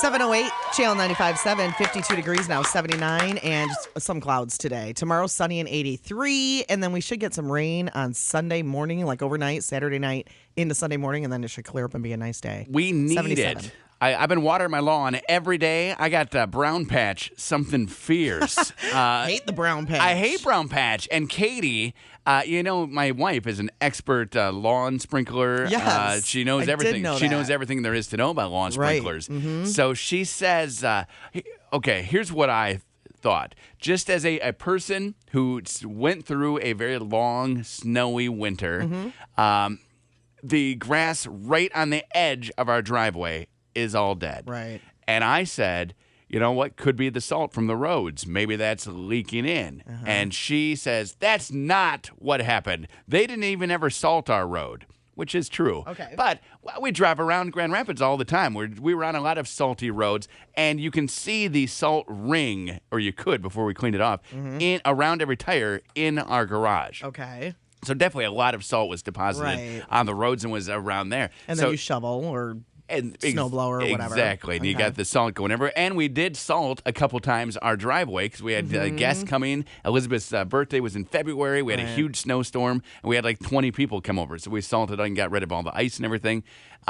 708, Channel 95.7, 52 degrees now, 79, and just some clouds today. Tomorrow, sunny and 83, and then we should get some rain on Sunday morning, like overnight, Saturday night into Sunday morning, and then it should clear up and be a nice day. We need 77. it. I've been watering my lawn every day. I got brown patch, something fierce. I hate the brown patch. I hate brown patch. And Katie, my wife is an expert lawn sprinkler. Yes, she knows I everything. did know She that. knows everything there is to know about lawn Right. sprinklers. Mm-hmm. So she says, okay, here's what I thought. Just as a person who went through a very long, snowy winter, the grass right on the edge of our driveway is all dead. Right. And I said, you know what? Could be the salt from the roads. Maybe that's leaking in. And she says, that's not what happened. They didn't even ever salt our road, which is true. Okay. But we drive around Grand Rapids all the time. We were on a lot of salty roads, and you can see the salt ring, or you could before we cleaned it off, in around every tire in our garage. Okay. So definitely a lot of salt was deposited on the roads and was around there. And then you shovel or snowblower or whatever. Exactly. And you got the salt going everywhere. And we did salt a couple times our driveway because we had guests coming. Elizabeth's birthday was in February. We had a huge snowstorm, and we had like 20 people come over. So we salted and got rid of all the ice and everything.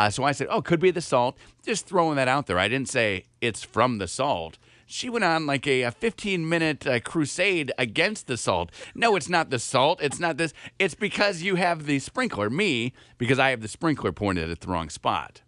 So I said, could be the salt. Just throwing that out there. I didn't say it's from the salt. She went on like a 15-minute crusade against the salt. No, it's not the salt. It's not this. It's because you have the sprinkler. Me, because I have the sprinkler pointed at the wrong spot.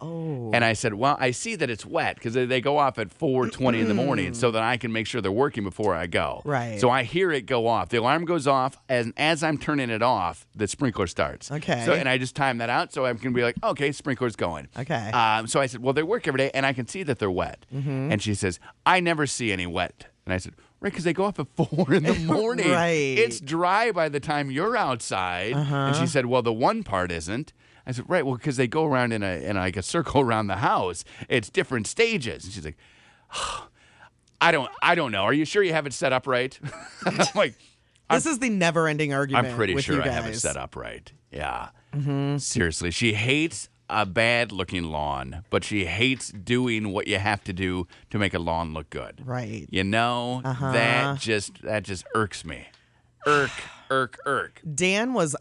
Oh. And I said, well, I see that it's wet because they go off at 4:20 in the morning so that I can make sure they're working before I go. Right. So I hear it go off. The alarm goes off, and as I'm turning it off, the sprinkler starts. Okay. So, and I just time that out so I can be like, okay, sprinkler's going. Okay. So I said, well, they work every day, and I can see that they're wet. And she says, I never see any wet. And I said, right, because they go off at 4 in the morning. Right. It's dry by the time you're outside. And she said, well, the one part isn't. I said, right, well, because they go around in a circle around the house. It's different stages. And she's like, I don't know. Are you sure you have it set up right? I'm like, this is the never-ending argument. I'm pretty with sure you I guys. have it set up right. Yeah. Seriously, she hates a bad-looking lawn, but she hates doing what you have to do to make a lawn look good. Right. You know, that just irks me. Irk. Dan was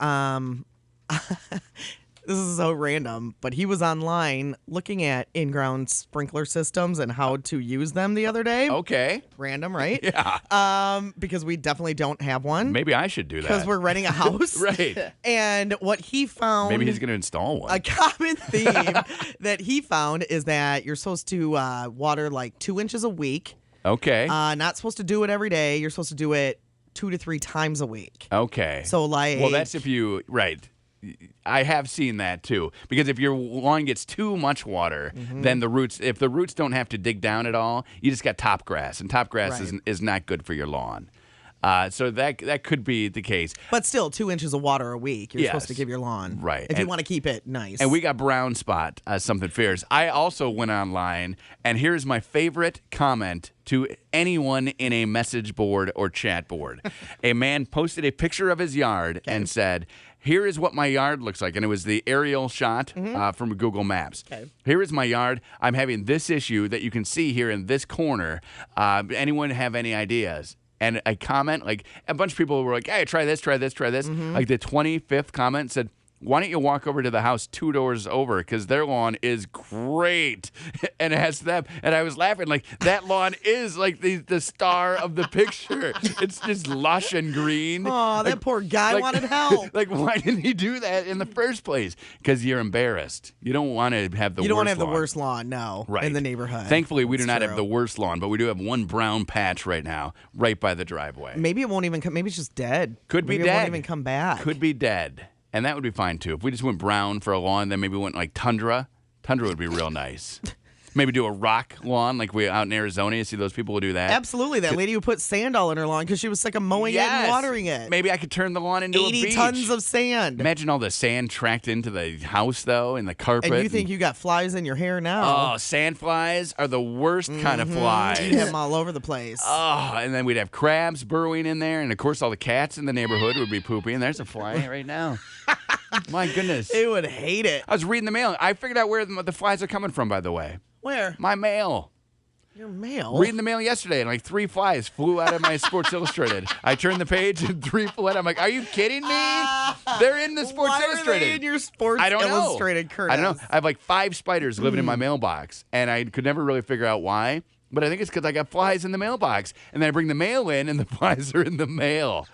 this is so random, but he was online looking at in-ground sprinkler systems and how to use them the other day. Okay. Random, right? Yeah. Because we definitely don't have one. Maybe I should do that. Because we're renting a house. Right. And what he found... Maybe he's going to install one. A common theme that he found is that you're supposed to water like 2 inches a week. Okay. Not supposed to do it every day. You're supposed to do it 2 to 3 times a week. Okay. So like... Well, that's if you... Right. I have seen that too. Because if your lawn gets too much water, then if the roots don't have to dig down at all, you just got top grass. And top grass is not good for your lawn. So that could be the case. But still, 2 inches of water a week you're Yes. supposed to give your lawn. Right. If you want to keep it nice. And we got brown spot, something fierce. I also went online, and here's my favorite comment to anyone in a message board or chat board. A man posted a picture of his yard and said, here is what my yard looks like. And it was the aerial shot from Google Maps. Okay. Here is my yard. I'm having this issue that you can see here in this corner. Anyone have any ideas? And a comment, like a bunch of people were like, hey, try this. Like the 25th comment said, why don't you walk over to the house 2 doors over? Because their lawn is great. And it has them. And I was laughing like that lawn is like the star of the picture. It's just lush and green. Oh, that poor guy wanted help. Like, why didn't he do that in the first place? Because you're embarrassed. You don't want to have the worst lawn. You don't want to have the worst lawn, no, in the neighborhood. Thankfully, we do not true. have the worst lawn, but we do have one brown patch right now, right by the driveway. Maybe it won't even come. Maybe it's just dead. Maybe it won't even come back. Could be dead. And that would be fine, too. If we just went brown for a lawn, then maybe went like tundra. Tundra would be real nice. Maybe do a rock lawn like we out in Arizona. You see those people who do that? Absolutely. That lady who put sand all in her lawn because she was sick of mowing it and watering it. Maybe I could turn the lawn into a beach. 80 tons of sand. Imagine all the sand tracked into the house, though, and the carpet. And you think you got flies in your hair now. Oh, sand flies are the worst kind of flies. You'd have them all over the place. Oh, and then we'd have crabs burrowing in there. And, of course, all the cats in the neighborhood would be pooping. There's a fly right now. My goodness. It would hate it. I was reading the mail. I figured out where the flies are coming from, by the way. Where? My mail. Your mail? Reading the mail yesterday, and like 3 flies flew out of my Sports Illustrated. I turned the page, and 3 flew out. I'm like, are you kidding me? They're in the Sports Why Illustrated. Are they in your Sports I don't Illustrated, know. Curtis? I don't know. I have like 5 spiders living in my mailbox, and I could never really figure out why. But I think it's because I got flies in the mailbox. And then I bring the mail in, and the flies are in the mail.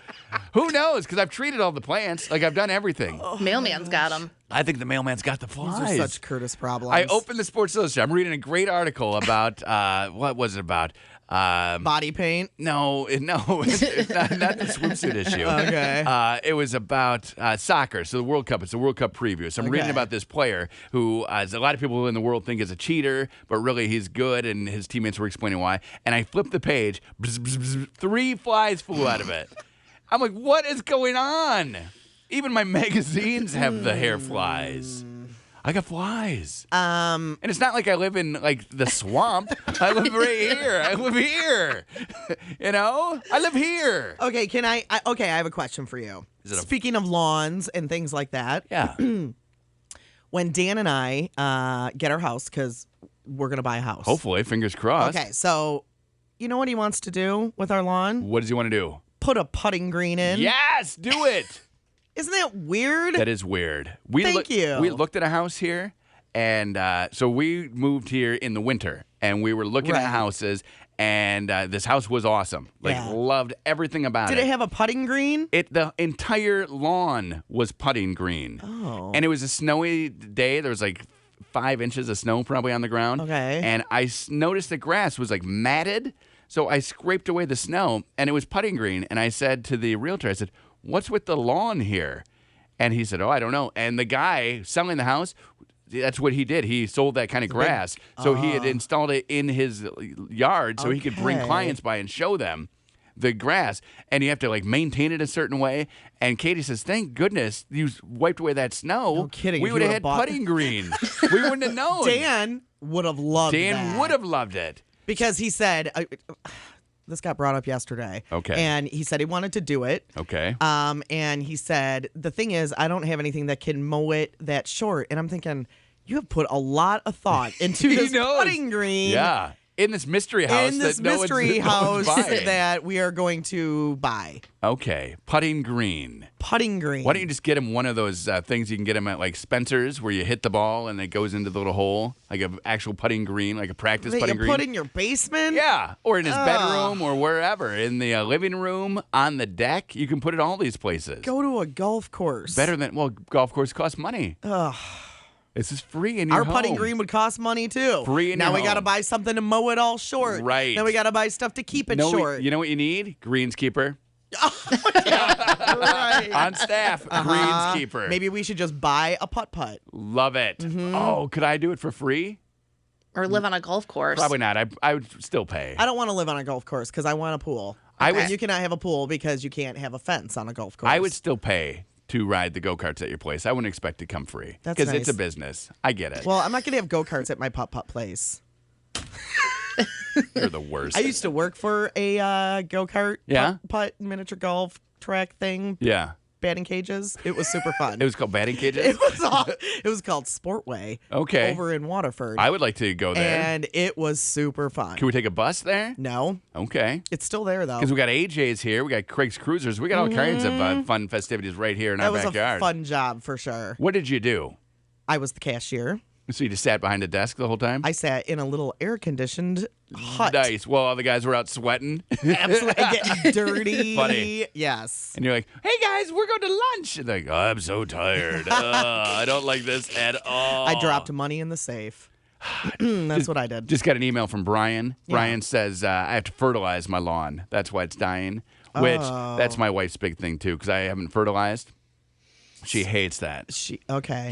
Who knows? Because I've treated all the plants. Like, I've done everything. Mailman's got them. I think the mailman's got the These flies. are such Curtis problems. I opened the Sports Illustrated. I'm reading a great article about, what was it about? Body paint. No, it's not the swimsuit issue. Okay. It was about soccer. So the World Cup. It's a World Cup preview. So I'm reading about this player who, as a lot of people in the world think is a cheater, but really he's good, and his teammates were explaining why. And I flipped the page. 3 flies flew out of it. I'm like, what is going on? Even my magazines have the hair flies. I got flies. And it's not like I live in like the swamp. I live right here. I live here. You know? I live here. Okay, I have a question for you. Speaking of lawns and things like that. Yeah. When Dan and I get our house, because we're going to buy a house. Hopefully, fingers crossed. Okay, so you know what he wants to do with our lawn? What does he want to do? Put a putting green in. Yes, do it. Isn't that weird? That is weird. Thank you. We looked at a house here, and so we moved here in the winter, and we were looking at houses, and this house was awesome. Like, loved everything about it. Did it have a putting green? The entire lawn was putting green. Oh. And it was a snowy day. There was like 5 inches of snow probably on the ground. Okay. And I noticed the grass was like matted, so I scraped away the snow, and it was putting green. And I said to the realtor, I said, what's with the lawn here? And he said, I don't know. And the guy selling the house, that's what he did. He sold that kind of grass. So he had installed it in his yard so he could bring clients by and show them the grass. And you have to like maintain it a certain way. And Katie says, thank goodness you wiped away that snow. No kidding. We would have had putting green. We wouldn't have known. Dan would have loved Dan would have loved it. Because he said... this got brought up yesterday. Okay. And he said he wanted to do it. Okay. And he said, the thing is, I don't have anything that can mow it that short. And I'm thinking, you have put a lot of thought into this putting green. Yeah. In this mystery house. In this mystery house that we are going to buy. Okay. Putting green. Putting green. Why don't you just get him one of those things you can get him at like Spencer's where you hit the ball and it goes into the little hole, like an actual putting green, like a practice that putting you green. put in your basement? Yeah, or in his bedroom or wherever. In the living room, on the deck. You can put it all these places. Go to a golf course. Better than, golf course costs money. Ugh. This is free in your home. Our putting green would cost money too. Free in your Now we home. got to buy something to mow it all short. Right. Now we got to buy stuff to keep it short. You know what you need? Greenskeeper. Right. On staff, greenskeeper. Maybe we should just buy a putt-putt. Love it. Oh, could I do it for free? Or live on a golf course. Probably not. I would still pay. I don't want to live on a golf course because I want a pool. And you cannot have a pool because you can't have a fence on a golf course. I would still pay to ride the go-karts at your place. I wouldn't expect to come free. That's Because it's a nice. business. I get it. Well, I'm not going to have go-karts at my putt-putt place. You're the worst. I used to work for a go-kart putt miniature golf track thing. Yeah. Batting cages. It was super fun. It was called batting cages? It was called Sportway. Okay. Over in Waterford. I would like to go there. And it was super fun. Can we take a bus there? No. Okay. It's still there, though. Because we got AJ's here. We got Craig's Cruisers. We got all kinds of fun festivities right here in our backyard. That was a fun job for sure. What did you do? I was the cashier. So you just sat behind a desk the whole time? I sat in a little air-conditioned hut. Nice. Well, all the guys were out sweating. Absolutely. Getting dirty. Funny. Yes. And you're like, hey, guys, we're going to lunch. And they're like, oh, I'm so tired. I don't like this at all. I dropped money in the safe. That's what I did. Just got an email from Brian. Yeah. Brian says, I have to fertilize my lawn. That's why it's dying. Which, that's my wife's big thing, too, because I haven't fertilized. She hates that. She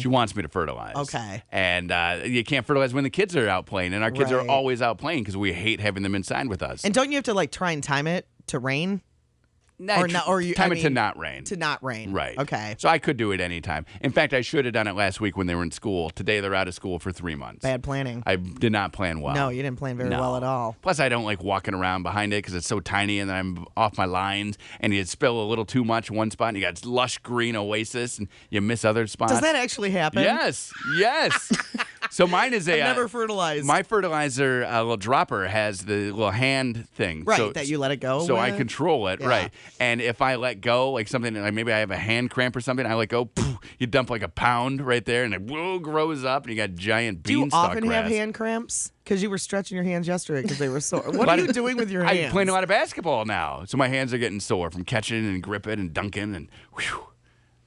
wants me to fertilize. Okay. And you can't fertilize when the kids are out playing, and our kids are always out playing because we hate having them inside with us. And don't you have to like try and time it to rain? Time it to not rain. To not rain. Right. Okay. So I could do it anytime. In fact, I should have done it last week when they were in school. Today they're out of school for 3 months. Bad planning. I did not plan well. No, you didn't plan very well at all. Plus, I don't like walking around behind it because it's so tiny and then I'm off my lines and you spill a little too much one spot and you got lush green oasis and you miss other spots. Does that actually happen? Yes. Yes. So mine is a never fertilized. My fertilizer little dropper has the little hand thing, Right, so, that you let it go so I with? control it, Yeah. right? And if I let go, like something, like maybe I have a hand cramp or something, I let go. Poof, you dump like a pound right there, and it grows up, and you got giant Do you beanstalk often grass. have hand cramps? Because you were stretching your hands yesterday because they were sore. What are you doing with your hands? I'm playing a lot of basketball now, so my hands are getting sore from catching and gripping and dunking and whew,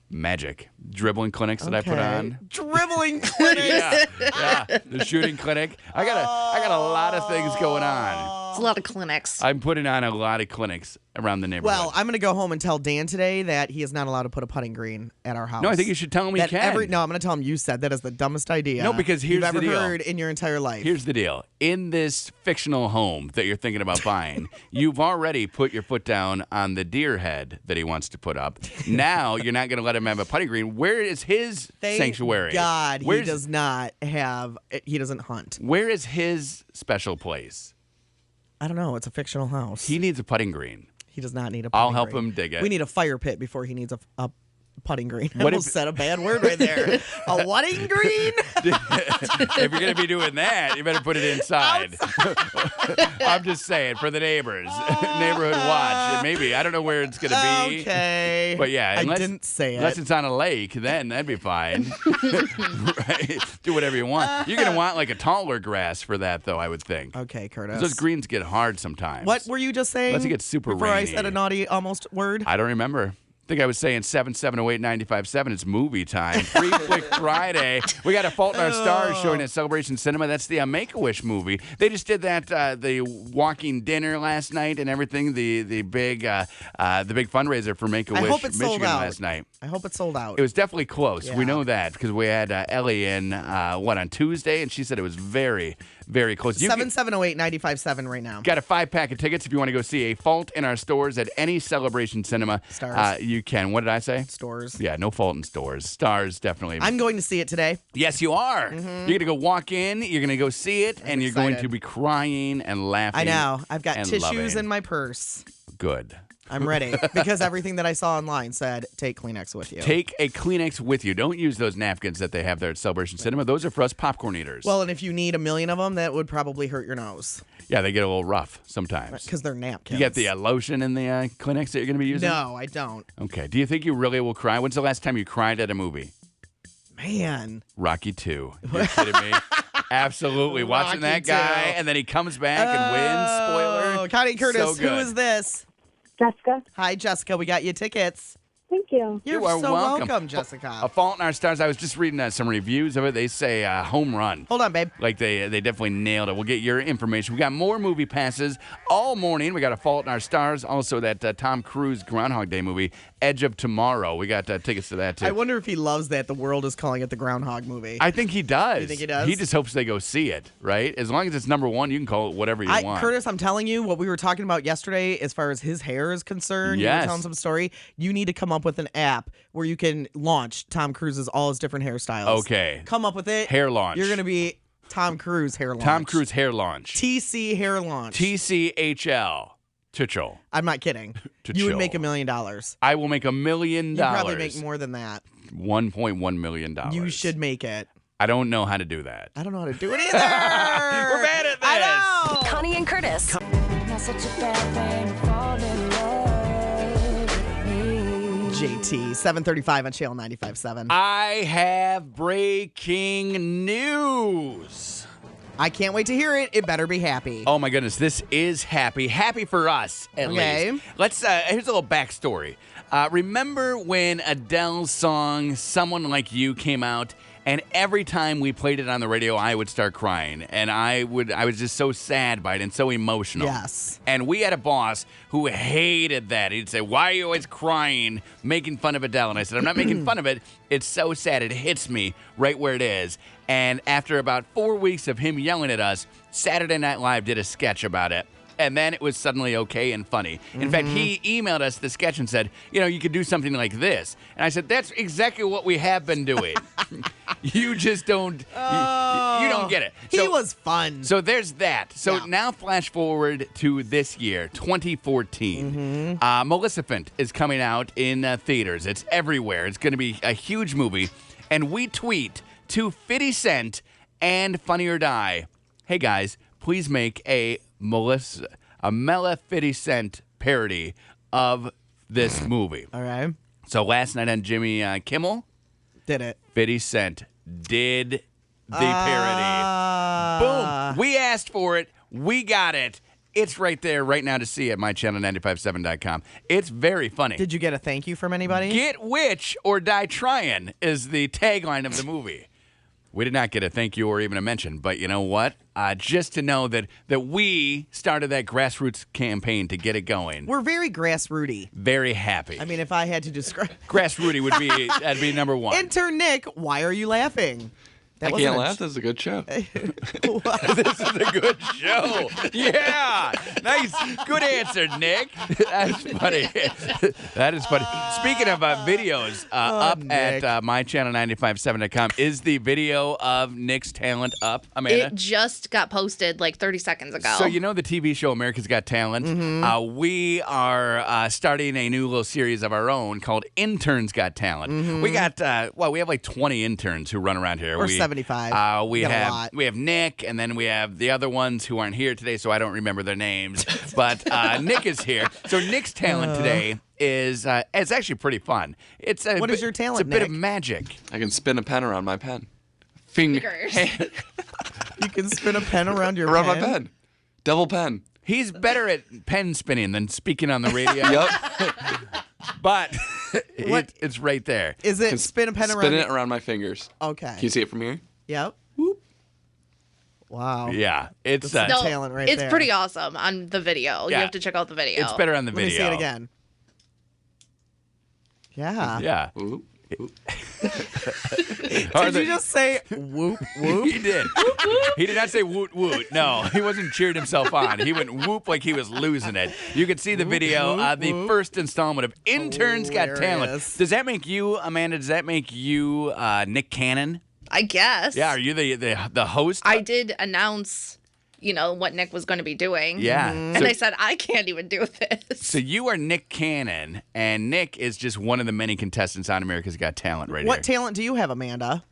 magic. Dribbling clinics that I put on. Dribbling clinics. Yeah, the shooting clinic. I got a lot of things going on. It's a lot of clinics. I'm putting on a lot of clinics around the neighborhood. Well, I'm going to go home and tell Dan today that he is not allowed to put a putting green at our house. no, I think you should tell him he That can. No, I'm going to tell him you said that is the dumbest idea No, because here's you've ever the deal. heard in your entire life. Here's the deal. In this fictional home that you're thinking about buying, you've already put your foot down on the deer head that he wants to put up. Now you're not going to let him have a putting green. Where is his Thank sanctuary? God, he Where's- does not have. He doesn't hunt. Where is his special place? I don't know. It's a fictional house. He needs a putting green. He does not need a putting I'll help green. him dig it. We need a fire pit before he needs a putting green. I What almost if- said a bad word right there. A whatting green? If you're going to be doing that, you better put it inside. I'm just saying, for the neighbors. Neighborhood watch. Maybe. I don't know where it's going to be. Okay. But yeah, I unless, didn't say unless it. it's on a lake, then that'd be fine. Right? Do whatever you want. You're going to want like a taller grass for that, though, I would think. Okay, Curtis. Those greens get hard sometimes. What were you just saying? Unless it gets super before I rainy. said a naughty almost word? I don't remember. I think I was saying 7708957. It's movie time. Free Flick Friday. We got A Fault in Our Stars showing at Celebration Cinema. That's the Make-A-Wish movie. They just did that the walking dinner last night and everything. The big fundraiser for Make-A-Wish I hope it's Michigan sold out. last night. I hope it's sold out. It was definitely close. Yeah. We know that because we had Ellie in on Tuesday, and she said it was very, very close. You can- 7708957 right now. Got a 5-pack of tickets if you want to go see A Fault in Our Stars at any Celebration Cinema. Stars. You can. What did I say? Stores. Yeah, no fault in stores. Stars, definitely. I'm going to see it today. Yes, you are. You're going to go walk in, you're going to go see it, and you're going to excited. be crying and laughing. I know. I've got and tissues loving. in my purse. Good. I'm ready because everything that I saw online said take Kleenex with you. Take a Kleenex with you. Don't use those napkins that they have there at Celebration Cinema. Those are for us popcorn eaters. Well, and if you need a million of them, that would probably hurt your nose yeah, they get a little rough sometimes. because they're napkins. You got the lotion in the Kleenex that you're going to be using? No, I don't. Okay. Do you think you really will cry? When's the last time you cried at a movie? Man. Rocky 2. You're kidding me? Absolutely. Watching Rocky that guy, 2. and then he comes back and wins. Spoiler. Oh, Connie Curtis, So who good. is this? Jessica, Hi, Jessica. We got you tickets. thank you. You're You are so welcome. welcome, Jessica. A Fault in Our Stars. I was just reading some reviews of it. They say home run. Hold on, babe. Like they definitely nailed it. We'll get your information. We got more movie passes all morning. We got A Fault in Our Stars. Also that Tom Cruise Groundhog Day movie, Edge of Tomorrow. We got tickets to that too. I wonder if he loves that the world is calling it the Groundhog movie. I think he does. You think he does? He just hopes they go see it, right? As long as it's number one, you can call it whatever you want. Curtis, I'm telling you, what we were talking about yesterday, as far as his hair is concerned, you Yes. were telling some story. You need to come up with an app where you can launch Tom Cruise's all his different hairstyles. Okay. Come up with it. Hair launch. You're gonna be Tom Cruise hair launch. Tom Cruise hair launch. TC hair launch. TCHL. Tuchel. I'm not kidding. To You would chill. make $1 million. I will make $1 million. You probably make more than that. $1.1 million. You should make it. I don't know how to do that. I don't know how to do it either. We're bad at this. I know. Connie and Curtis. Not such a bad thing to fall in love with me. JT, 735 on Channel 95.7. I have breaking news. I can't wait to hear it. It better be happy. Oh my goodness, this is happy. Happy for us, at Okay. least. Let's. Here's a little backstory. Remember when Adele's song "Someone Like You" came out, and every time we played it on the radio, I would start crying, and I was just so sad by it and so emotional. Yes. And we had a boss who hated that. He'd say, "Why are you always crying, making fun of Adele?" And I said, "I'm not making fun of it. It's so sad. It hits me right where it is." And after about 4 weeks of him yelling at us, Saturday Night Live did a sketch about it. And then it was suddenly okay and funny. In fact, he emailed us the sketch and said, you could do something like this. And I said, that's exactly what we have been doing. You just don't, you don't get it. He was fun. So there's that. So Yeah. now flash forward to this year, 2014. Maleficent is coming out in theaters. It's everywhere. It's going to be a huge movie. And we tweet to 50 Cent and Funny or Die. Hey guys, please make a Mela 50 Cent parody of this movie. All right. So last night on Jimmy Kimmel, Did it. 50 Cent did the parody. Boom. We asked for it. We got it. It's right there right now to see at mychannel957.com. It's very funny. Did you get a thank you from anybody? Get witch or die trying is the tagline of the movie. We did not get a thank you or even a mention, but you know what? Just to know that we started that grassroots campaign to get it going. We're very grassrooty. Very happy. I mean, if I had to describe. Grassrooty would be that'd be number one. Intern Nick, why are you laughing? I can't laugh. This is a good show. This is a good show. Yeah. Nice. Good answer, Nick. That's funny. That is funny. Speaking of videos, up Nick. at mychannel957.com, is the video of Nick's talent up, Amanda? It just got posted like 30 seconds ago. So you know the TV show America's Got Talent? We are starting a new little series of our own called Interns Got Talent. We got, we have like 20 interns who run around here. Or 75. We got a have lot. we have Nick, and then we have the other ones who aren't here today, so I don't remember their names. But Nick is here. So Nick's talent today is it's actually pretty fun. It's What is your talent, It's a bit of Nick? magic. I can spin a pen around my pen. Fingers. You can spin a pen around your Around pen. my pen. Double pen. He's better at pen spinning than speaking on the radio. Yep. But it's right there. Is it spin a pen around? Spin it around my fingers. Okay. Can you see it from here? Yep. Wow. Yeah, it's That's No, talent right it's there. pretty awesome on the video. Yeah. You have to check out the video. it's better on the Let me video. see it again. Yeah. Yeah. Ooh. Did you just say whoop whoop? He did. He did not say woot woot. No, he wasn't cheering himself on. He went whoop like he was losing it. You could see the video, whoop, the whoop. first installment of Interns Got Talent. Hilarious. Does that make you, Amanda? Does that make you Nick Cannon? I guess. Yeah. Are you the host? I did announce, what Nick was going to be doing. Yeah. And I said, I can't even do this. So you are Nick Cannon, and Nick is just one of the many contestants on America's Got Talent right What here. talent do you have, Amanda?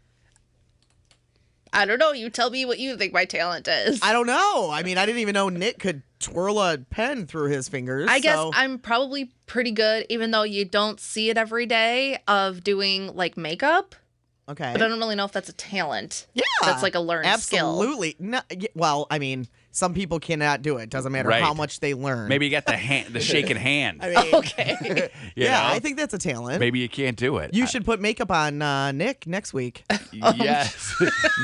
I don't know. You tell me what you think my talent is. I don't know. I mean, I didn't even know Nick could twirl a pen through his fingers. I guess so- I'm probably pretty good, even though you don't see it every day, of doing like makeup. Okay. But I don't really know if that's a talent. Yeah. That's like a learned skill. Absolutely. No, well, I mean, some people cannot do it. Doesn't matter Right. how much they learn. Maybe you got the shaking hand. I mean, Okay. You yeah, know? I think that's a talent. Maybe you can't do it. You should put makeup on Nick next week. Yes.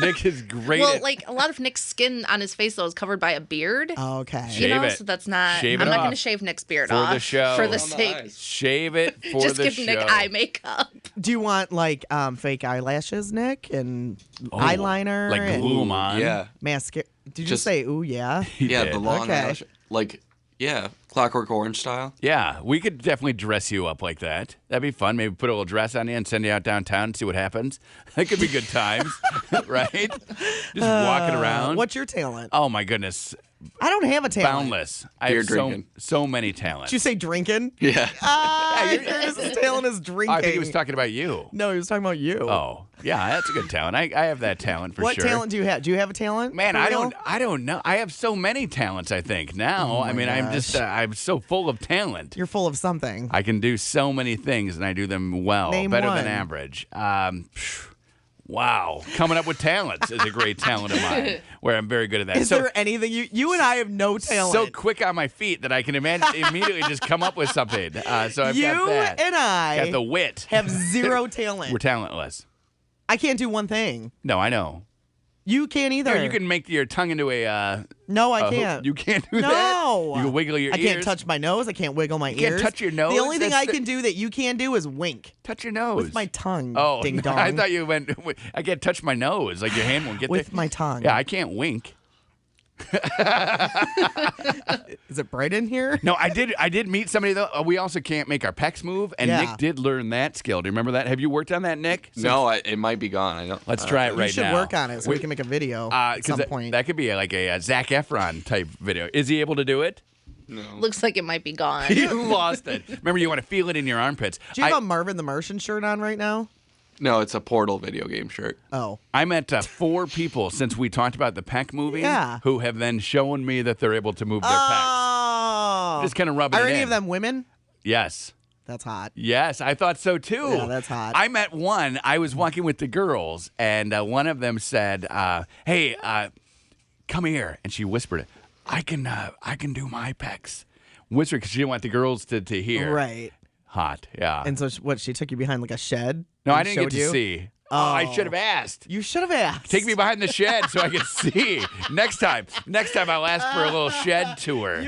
Nick is great Well, at like a lot of Nick's skin on his face though is covered by a beard. Okay. Shave it. So that's not. Shave I'm it not off. going to shave Nick's beard For off the show. for the Around the sake. eyes. shave it for Just the give show. Nick eye makeup. Do you want like fake eyelashes, Nick, and eyeliner, Like and glue 'em on. Yeah. mascara? Did you Just- say ooh yeah? Yeah, did. the long Okay. eyelash. Like, yeah, Clockwork Orange style. Yeah, we could definitely dress you up like that. That'd be fun. Maybe put a little dress on you and send you out downtown and see what happens. That could be good times, right? Just walking around. What's your talent? Oh my goodness, I don't have a talent. boundless. I Beer have drinking. so many talents. Did you say drinking? Yeah. Your talent is drinking. I think he was talking about you. No, he was talking about you. Oh, yeah, that's a good talent. I have that talent for what sure. talent do you have? Do you have a talent? Man, for I real? don't know. I have so many talents. I think now. Oh I mean, I'm just I'm so full of talent. You're full of something. I can do so many things, and I do them well, Name better one. than average. Wow, coming up with talents is a great talent of mine, where I'm very good at that. Is there anything you and I have no talent? so quick on my feet that I can immediately just come up with something. So I've you got that. and I Got the wit. have zero talent. We're talentless. I can't do one thing. No, I know. You can't either. Here, you can make your tongue into a. No, I a hook. can't. You can't do that. No. You can wiggle your I ears. can't touch my nose. I can't wiggle my You can't ears. touch your nose? The only thing That's I the- can do that you can't do is wink Touch your nose. with my tongue. Oh, ding dong. I thought you went. I can't touch my nose. Like your hand won't get with there. my tongue. Yeah, I can't wink. Is it bright in here? No, I did meet somebody though. We also can't make our pecs move, and Yeah. Nick did learn that skill. Do you remember that? Have you worked on that, Nick? No, it might be gone. I don't. Let's try it right you should now. work on it so we can make a video at 'cause some that, point. that could be like a Zac Efron type video. Is he able to do it? No. Looks like it might be gone. You lost it. Remember, you want to feel it in your armpits. do you have a Marvin the Martian shirt on right now? No, it's a Portal video game shirt. Oh. I met 4 people since we talked about the peck movie who have then shown me that they're able to move their pecs. Oh. Just kind of rubbing Are it any in. of them women? Yes. That's hot. Yes, I thought so too. Yeah, that's hot. I met one. I was walking with the girls, and one of them said, "Hey, come here," and she whispered, "I can do my pecs." Whispered because she didn't want the girls to hear. Right. Hot, yeah. And so, she took you behind like a shed? No, I and didn't get showed to you? see. Oh, I should have asked. You should have asked. Take me behind the shed so I can see. Next time I'll ask for a little shed tour.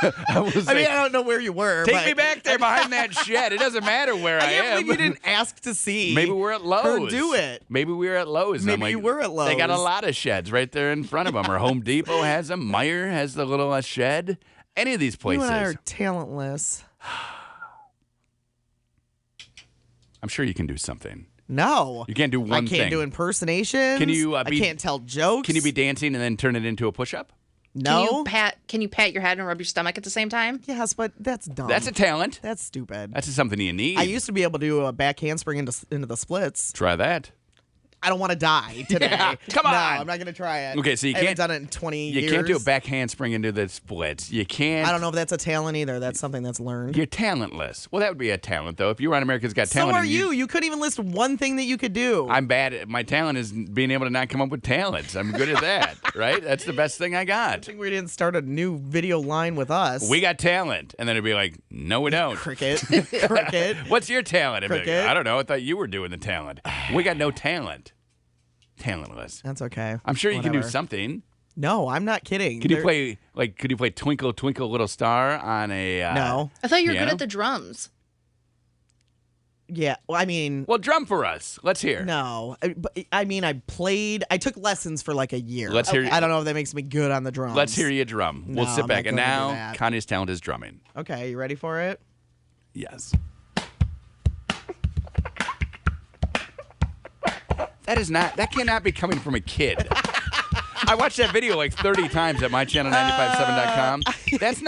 I don't know where you were. Take me back there behind that shed. It doesn't matter where I can't am. believe you didn't ask to see. Maybe we're at Lowe's. Her do it. Maybe we were at Lowe's. Maybe you were at Lowe's. They got a lot of sheds right there in front of them. Or Home Depot has them. Meyer has the little shed. Any of these places. You and I are talentless. I'm sure you can do something. No. You can't do one thing. I can't do impersonations. Can you I can't tell jokes. Can you be dancing and then turn it into a push-up? No. Can you pat your head and rub your stomach at the same time? Yes, but that's dumb. That's a talent. That's stupid. That's something you need. I used to be able to do a back handspring into the splits. Try that. I don't want to die today. Yeah, come on. No, I'm not going to try it. Okay, so you I haven't can't done it in 20 You years. can't do a back handspring into the splits. You can't. I don't know if that's a talent either. That's something that's learned. You're talentless. Well, that would be a talent, though. If you were on America's Got So Talent. are you. You couldn't even list one thing that you could do. I'm bad at my talent is being able to not come up with talents. I'm good at that, right? That's the best thing I I got. think we didn't start a new video line with us. We got talent. And then it'd be like, no, we don't. Cricket. Cricket. What's your talent? I'd be like, Cricket. I don't know. I thought you were doing the talent. We got no talent. Talentless. That's okay. I'm sure you can do Whatever. something. No, I'm not kidding. Could you play Twinkle Twinkle Little Star on a No. I thought you were piano? good at the drums. Yeah. Well, I mean, Well, drum for us. Let's hear. no. But I mean, I took lessons for like a year. Let's hear- I don't know if that makes me good on the drums. Let's hear you drum. No, We'll sit I'm back. not And gonna do now that. Connie's talent is drumming. Okay, you ready for it? Yes. That cannot be coming from a kid. I watched that video like 30 times at mychannel957.com. That's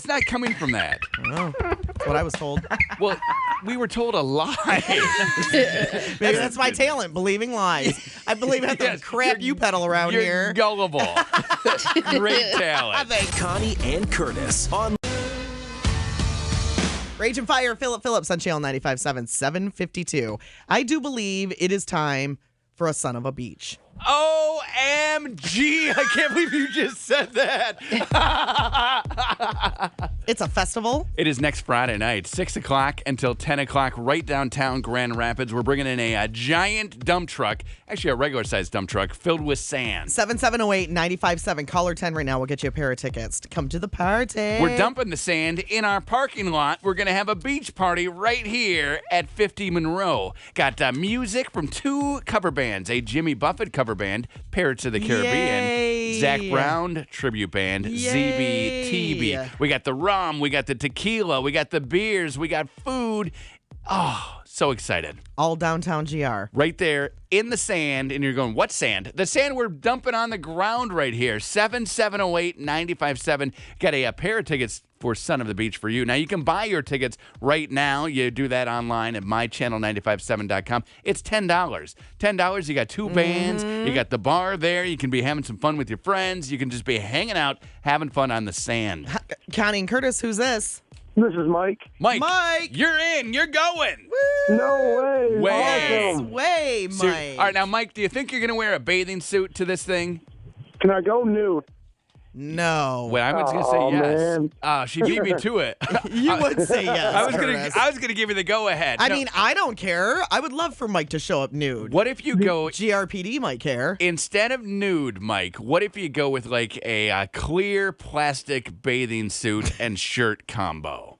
not coming from that. Oh, that's what I was told. Well, we were told a lie. Maybe that's my talent, believing lies. I believe in the Yes, crap you peddle around You're here. gullible. Great talent. Connie and Curtis on Rage and Fire, Philip Phillips on Channel 95.7, 752. I do believe it is time for a son of a beach. OMG. I can't believe you just said that. It's a festival. It is next Friday night, 6 o'clock until 10 o'clock, right downtown Grand Rapids. We're bringing in a giant dump truck, actually a regular-sized dump truck, filled with sand. 7708-957. Caller 10 right now. We'll get you a pair of tickets to come to the party. We're dumping the sand in our parking lot. We're going to have a beach party right here at 50 Monroe. Got music from 2 cover bands, a Jimmy Buffett cover band, Pirates of the Caribbean, Yay. Zach Brown tribute band, Yay. ZBTB. We got the rum, we got the tequila, we got the beers, we got food. Oh, so excited. All downtown GR. Right there in the sand, and you're going, what sand? The sand we're dumping on the ground right here. 7708-957. Got a pair of tickets for Son of the Beach for you. Now, you can buy your tickets right now. You do that online at mychannel957.com. It's $10. $10, you got 2 bands. You got the bar there. You can be having some fun with your friends. You can just be hanging out, having fun on the sand. Connie and Curtis, who's this? This is Mike. Mike, Mike! you're in. You're going. No way. Way. Awesome. Way, Mike. All right, now, Mike, do you think you're going to wear a bathing suit to this thing? Can I go nude? No. Well, I was going to say Oh, yes. man. She beat me to it. You would say yes. Curtis. I was gonna give you the go ahead. I mean, I don't care. I would love for Mike to show up nude. what if you go GRPD might care. instead of nude, Mike? What if you go with like a clear plastic bathing suit and shirt combo?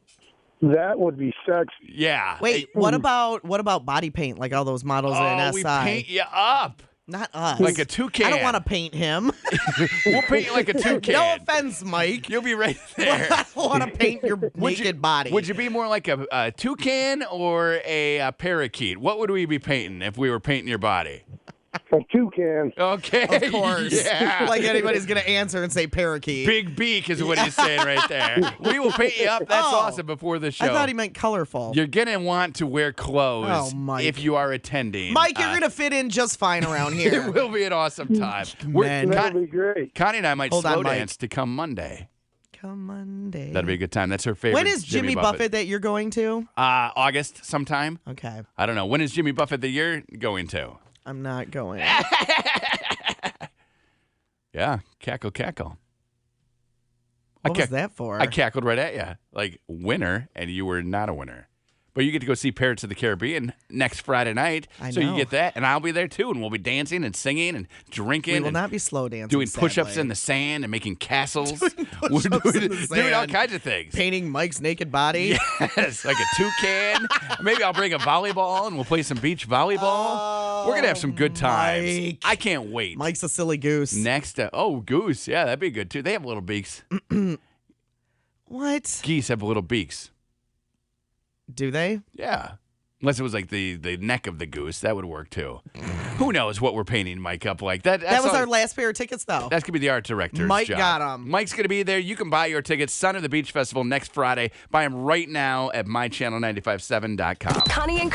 That would be sexy. Yeah. Wait, what about body paint like all those models in Oh, SI? we paint you up Not us. like a toucan. I don't want to paint him. We'll paint you like a toucan. No offense, Mike. You'll be right there. I don't want to paint your naked body. Would you be more like a toucan or a parakeet? What would we be painting if we were painting your body? A toucan. Okay. Of course. Yeah. Like anybody's going to answer and say parakeet. Big beak is what he's saying right there. We will paint you up. That's Oh. awesome before the show. I thought he meant colorful. You're going to want to wear clothes Oh, Mike. if you are attending. Mike, you're going to fit in just fine around here. It will be an awesome time. Man. That'll be great. Connie and I might Hold on, slow Mike. dance to come Monday. Come Monday. That'll be a good time. That's her favorite. When is Jimmy Buffett that you're going to? August sometime. Okay. I don't know. When is Jimmy Buffett that you're going to? I'm not going. Yeah, cackle, cackle. What was that for? I cackled right at you, like winner, and you were not a winner. But you get to go see Pirates of the Caribbean next Friday night, I so you know. get that, and I'll be there too, and we'll be dancing and singing and drinking. We will and not be slow dancing. doing push-ups sadly. in the sand and making castles. push-ups We're in the doing all sand. kinds of things. Painting Mike's naked body. Yes, like a toucan. Maybe I'll bring a volleyball and we'll play some beach volleyball. We're gonna have some good times. Mike. I can't wait. Mike's a silly goose. Next, goose. Yeah, that'd be good too. They have little beaks. What? Geese have little beaks. Do they? Yeah. Unless it was like the neck of the goose, that would work too. Who knows what we're painting Mike up like? That That was our last pair of tickets, though. That's gonna be the art director's Mike job. got 'em. Mike's gonna be there. You can buy your tickets. Son of the Beach Festival next Friday. Buy them right now at mychannel957.com. Connie and